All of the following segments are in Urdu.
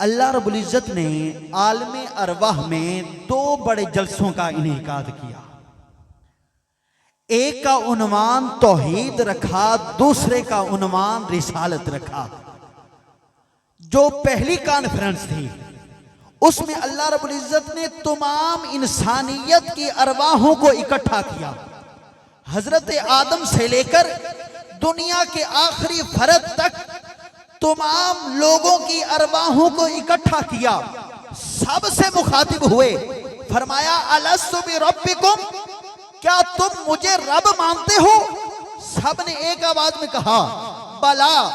اللہ رب العزت نے عالم ارواح میں 2 بڑے جلسوں کا انعقاد کیا. ایک کا عنوان توحید رکھا، دوسرے کا عنوان رسالت رکھا. جو پہلی کانفرنس تھی اس میں اللہ رب العزت نے تمام انسانیت کی ارواحوں کو اکٹھا کیا. حضرت آدم سے لے کر دنیا کے آخری فرد تک تمام لوگوں کی ارواحوں کو اکٹھا کیا. سب سے مخاطب ہوئے، فرمایا الست بربکم، کیا تم مجھے رب مانتے ہو؟ سب نے ایک آواز میں کہا بلا،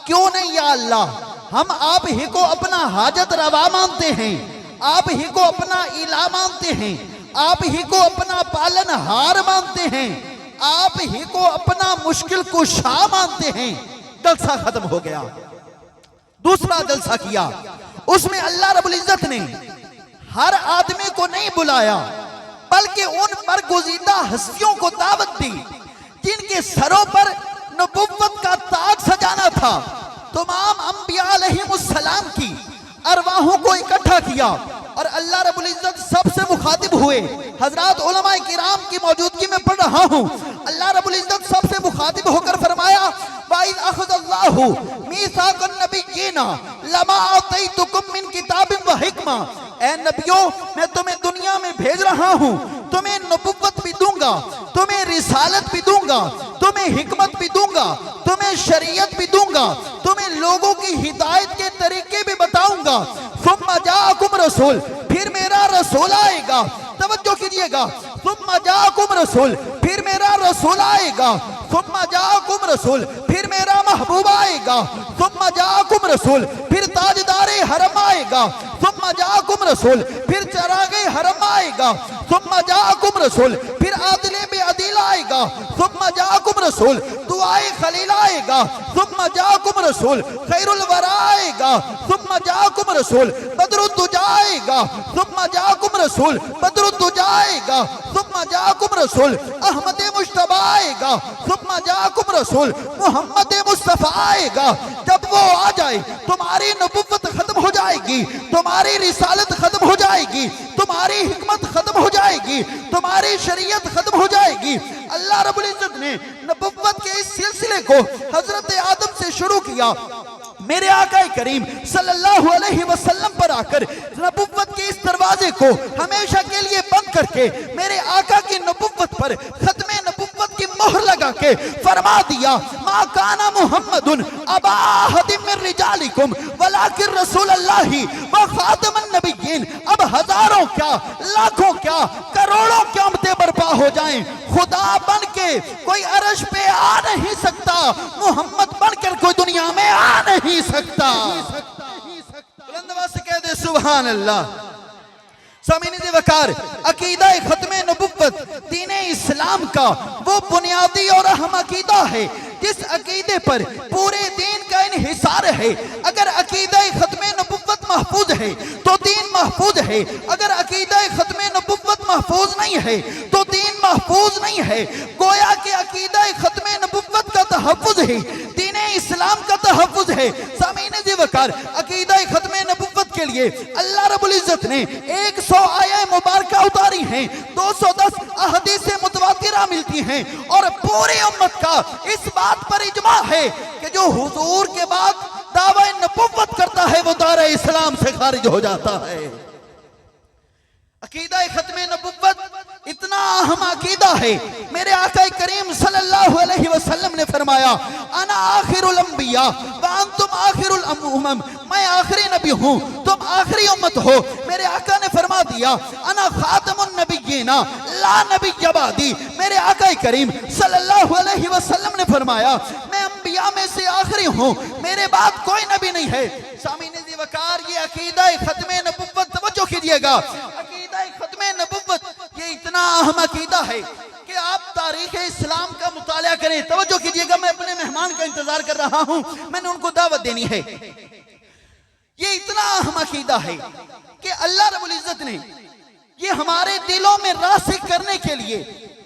کیوں نہیں یا اللہ، ہم آپ ہی کو اپنا حاجت روا مانتے ہیں، آپ ہی کو اپنا الہ مانتے ہیں، آپ ہی کو اپنا پالن ہار مانتے ہیں، آپ ہی کو اپنا مشکل کشا مانتے ہیں. جلسہ ختم ہو گیا. دوسرا جلسہ کیا، اس میں اللہ رب العزت نے ہر آدمی کو نہیں بلایا بلکہ ان برگزیدہ ہستیوں کو دعوت دی جن کے سروں پر نبوت کا تاج سجانا تھا. تمام انبیاء علیہم السلام کی ارواحوں کو اکٹھا کیا اور اللہ رب العزت سب سے مخاطب ہوئے. حضرات علماء کرام کی موجودگی میں پڑھ رہا ہوں. اللہ رب العزت سب سے مخاطب ہو کر فرمایا وَإِذْ أَخَذَ اللَّهُ مِيثَاقَ النَّبِيِّينَ لَمَا آتَيْتُكُم مِّن كِتَابٍ وَحِكْمَةٍ، اے نبیوں میں تمہیں دنیا میں بھیج رہا ہوں، تمہیں نبوت بھی دوں گا، تمہیں رسالت بھی دوں گا، تمہیں حکمت بھی دوں گا، تمہیں شریعت بھی دوں گا، تمہیں لوگوں کی ہدایت کے طریقے بھی بتاؤں گا. ثم جاءکم رسول، پھر میرا رسول آئے گا. توجہ کیجئے گا. ثم جاءکم رسول، پھر میرا رسول آئے گا. ثم جاءکم رسول، پھر میرا محبوب آئے گا. ثم جاءکم رسول، پھر تاجدار حرم آئے گا. ثم جاءکم رسول، پھر چراغ حرم آئے گا. ثم جاءکم رسول، پھر عادل بے عدیل آئے گا. ثم جاءکم رسول، دعائے خلیل آئے گا. ثم جاءکم رسول، خیر الورا آئے گا. ثم جاءکم رسول، بدر الدجا آئے گا. ثم جاءکم رسول، بدر الدجا آئے گا. ثم جاءکم رسول، احمد مجتبی آئے گا. ثم جاءکم رسول، محمد مصطفیٰ آئے گا. جب وہ آ جائے تمہاری نبوت ختم ہو جائے گی، تمہاری رسالت ختم ہو جائے گی، تمہاری حکمت ختم ہو جائے گی، تمہاری شریعت ختم ہو جائے گی. اللہ رب العزت نے نبوت کے اس سلسلے کو حضرت آدم سے شروع کیا. میرے آقا کریم صلی اللہ علیہ وسلم پر آ کر نبوت کے اس دروازے کو ہمیشہ کے لیے بند کر کے میرے آقا کی نبوت پر ختم نبوت کی مہر لگا کے فرما دیا ما کان محمد ابا احد من رجالکم ولکن رسول اللہ و خاتم النبیین. اب ہزاروں کیا، لاکھوں کیا، کروڑوں قیامتیں برپا ہو جائیں، خدا بن کے کوئی عرش پہ آ نہیں سکتا، محمد بن کر کوئی دنیا میں آ نہیں سکتا. بلند آواز سے کہہ دے سبحان اللہ. سامعین وقار، عقیدہ ختم نبوت دین اسلام کا وہ بنیادی اور اہم عقیدہ ہے جس عقیدے پر پورے دین کا انحصار ہے. اگر عقیدہ ختم نبوت محفوظ ہے تو دین محفوظ ہے، اگر عقیدہ ختم نبوت محفوظ نہیں ہے تو دین محفوظ نہیں ہے. گویا کہ عقیدہ ختم نبوت کا تحفظ ہے، دین اسلام کا تحفظ ہے. سامعین وقار، عقیدہ ختم نبوت کے لیے اللہ رب العزت نے 100 آیہ مبارکہ اتاری ہیں، 210 احادیث متواترہ ملتی ہیں، اور پوری امت کا اس بات پر اجماع ہے کہ جو حضور کے بعد دعوی نبوت کرتا ہے وہ دار اسلام سے خارج ہو جاتا ہے. عقیدہ ختم نبوت اتنا اہم عقیدہ ہے. میرے آقا کریم صلی اللہ علیہ وسلم نے فرمایا انا آخر الانبیاء وانتم آخر الامم، میں آخری نبی ہوں، تم آخری امت ہو. میرے آقا نے فرما دیا انا خاتم النبیین لا نبی بعدی. میرے آقا کریم صلی اللہ علیہ وسلم نے فرمایا میں انبیاء میں سے آخری ہوں، میرے بعد کوئی نبی نہیں ہے. سامعین وقار، یہ عقیدہ ختم نبوت، توجہ کیجئے گا، عقیدہ ختم نبوت یہ اتنا اہم عقیدہ ہے کہ آپ تاریخ اسلام کا مطالعہ کریں. توجہ کیجئے گا، میں اپنے مہمان کا انتظار کر رہا ہوں، میں نے ان کو دعوت دینی ہے. یہ اتنا اہم عقیدہ ہے کہ اللہ رب العزت نے یہ ہمارے دلوں میں راسخ کرنے کے لیے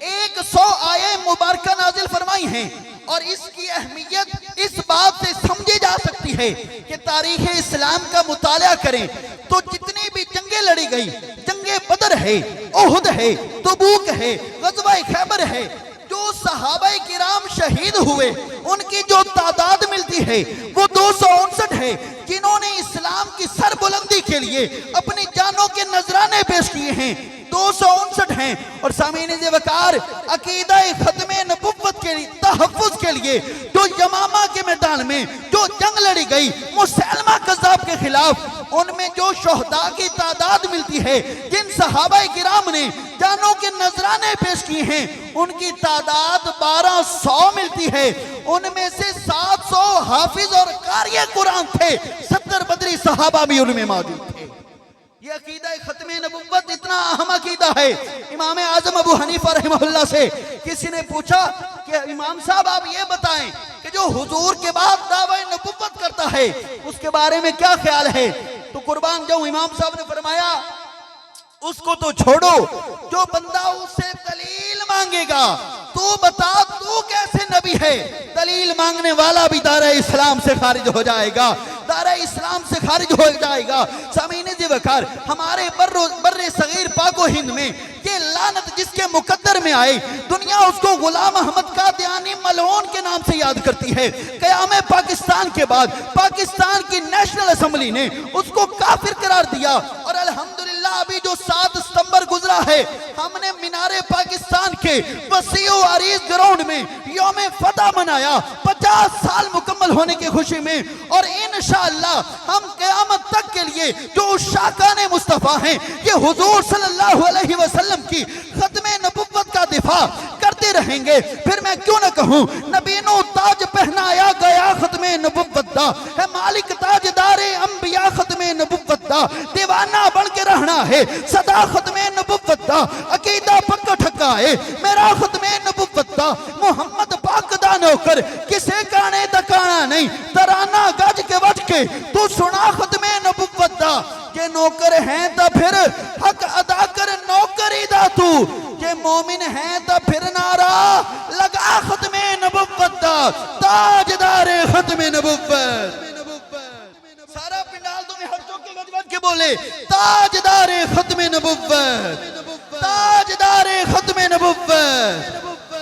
100 آیے مبارکہ نازل فرمائی ہیں، اور اس کی اہمیت اس بات سے سمجھی جا سکتی ہے کہ تاریخ اسلام کا مطالعہ کریں تو جتنی بھی جنگیں لڑی گئی، جنگ بدر ہے، احد ہے، تبوک ہے، غزوہ خیبر ہے، جو صحابہ کرام شہید ہوئے ان کی جو تعداد ملتی ہے وہ 259 ہے، جنہوں نے اسلام کی سر بلندی کے لیے اپنی جانوں کے نذرانے پیش کیے ہیں 259 ہیں۔ اور سامعین وقار، عقیدہ ختم نبوت کے تحفظ کے لیے جو یمامہ کے میدان میں جو جنگ لڑی گئی مسلمہ کذاب کے خلاف، ان میں جو شہداء کی تعداد ملتی ہے، جن صحابہ کرام نے جانوں کے نذرانے پیش کیے ہیں، ان کی تعداد 1200 ملتی ہے۔ ان میں سے 700 حافظ اور قاری قرآن تھے، 70 بدری صحابہ بھی ان میں موجود تھے۔ یہ عقیدہ ختم نبوت اتنا اہم عقیدہ ہے۔ امام اعظم ابو حنیفہ رحمہ اللہ سے کسی نے پوچھا کہ امام صاحب آپ یہ بتائیں کہ جو حضور کے بعد دعوی نبوت کرتا ہے اس کے بارے میں کیا خیال ہے؟ تو قربان جاؤں، امام صاحب نے فرمایا اس کو تو چھوڑو، جو بندہ اس سے دلیل مانگے گا تو بتا تو کیسے نبی ہے، دلیل مانگنے والا بھی دائرہ اسلام سے خارج ہو جائے گا، دائرہ اسلام سے خارج ہو جائے گا۔ سامعین وقار، ہمارے بر صغیر پاک و ہند میں یہ لعنت جس کے مقدر میں آئی، دنیا اس کو غلام احمد قادیانی ملعون کے نام سے یاد کرتی ہے۔ قیام پاکستان کے بعد پاکستان کی نیشنل اسمبلی نے اس کو کافر قرار دیا، اور الحمدللہ ابھی جو 7 ستمبر گزرا ہے، ہم نے مینار پاکستان کے وسیع و عریض گراؤنڈ میں یوم فتح منایا 50 سال مکمل ہونے کی خوشی میں، اور انشاءاللہ ہم قیامت تک کے لیے جو عشاقان مصطفیٰ ہیں یہ حضور صلی اللہ علیہ وسلم کی ختم نبوت کا دفاع کرتے رہیں گے۔ پھر میں کیوں نہ کہوں، نبی نو تاج پہنایا گیا ختم نبوت دا ہے، مالک تاجدار انبیاء ختم نبوت دا، دیوانہ بن کے رہنا ہے صدا ختم نبوت دا، عقیدہ پکا ٹھکا ہے میرا ختم نبوت دا، محمد پاک دا نوکر کسے کانے دکانا نہیں، ترانہ گج کے وٹ کے تو سنا ختم نبوت دا، کہ نوکر ہیں تا پھر حق ادا کر نوکری دا تو، کہ مومن ہیں تا پھر نعرہ لگا ختم نبوت دا، تاجدار ختم نبوت۔ سارا پنڈال تمہیں ہر چوک کے گج وٹ کے بولے تاجدار ختم نبوت، تاجدار ختم نبوت۔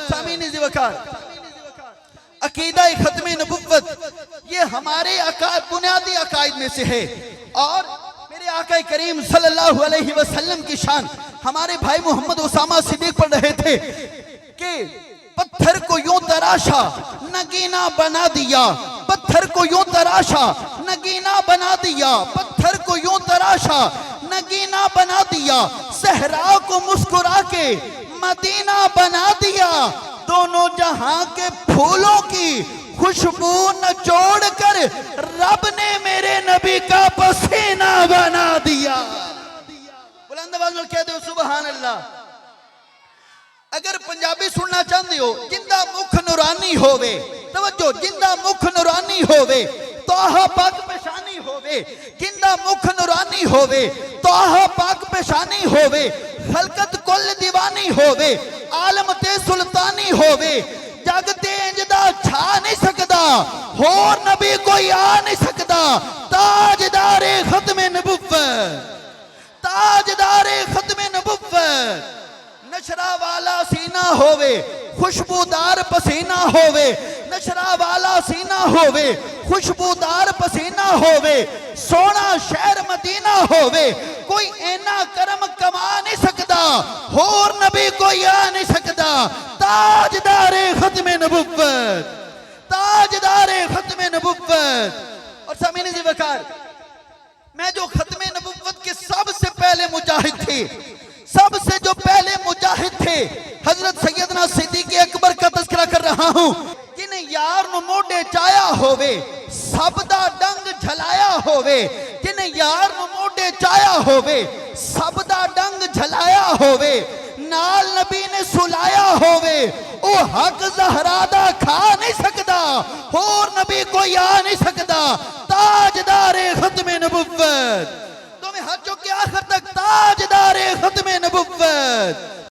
سامعین وقار، عقیدہ ختم نبوت یہ ہمارے بنیادی عقائد میں سے ہے، اور میرے آقا کریم صلی اللہ علیہ وسلم کی شان ہمارے بھائی محمد اسامہ صدیق پڑھ رہے تھے کہ پتھر کو یوں تراشا نگینہ بنا دیا، پتھر کو یوں تراشا نگینہ بنا دیا، پتھر کو یوں تراشا نگینہ بنا دیا، صحرا کو مسکرا کے مدینہ بنا دیا، دونوں جہاں کے پھولوں کی خوشبو نچوڑ کر رب نے میرے نبی کا پسینہ بنا دیا۔ بلند آواز میں کہہ دو سبحان اللہ۔ اگر پنجابی سننا چاہتے ہو، جندہ مکھ نورانی ہووے، توجہ، جندہ مکھ نورانی ہووے، توہا پاک پیشانی ہووے، جندہ مکھ نورانی ہووے، توہا پاک پیشانی ہووے، خلقت کل دیوانی ہووے، عالم تے سلطانی ہووے، جگتے انجدہ چھا نہیں سکدا، اور نبی کوئی آ نہیں سکدا، تاجدار ختم نبوت، تاجدار ختم نبوت، نشرہ والا سینہ ہووے، خوشبودار پسینہ ہووے، نشرہ والا سینہ ہووے، خوشبودار پسینہ ہووے، سونا شہر مدینہ ہووے، کوئی اینا کرم کما نہیں سکدا، اور نبی کوئی آ نہیں سکدا، تاجدار ختم نبوت، تاجدار ختم نبوت۔ اور سامعین وقار، میں جو ختم نبوت کے سب سے پہلے مجاہد تھے، سب سے جو پہلے مجاہد تھے، حضرت سیدنا صدیق اکبر کا تذکرہ کر رہا ہوں، جن یار نو موڑے چایا ہووے، سب دا ڈنگ جھلایا ہووے، جن یار نو موڑے چایا ہووے، سب دا ڈنگ جھلایا ہووے، نال نبی نے سلایا ہووے، او حق زہرا دا کھا نہیں سکدا، اور نبی کوئی آ نہیں سکدا، تاجدار ختم نبوت، تمہیں حج کے آخر تک تاجدار ختم نبوت۔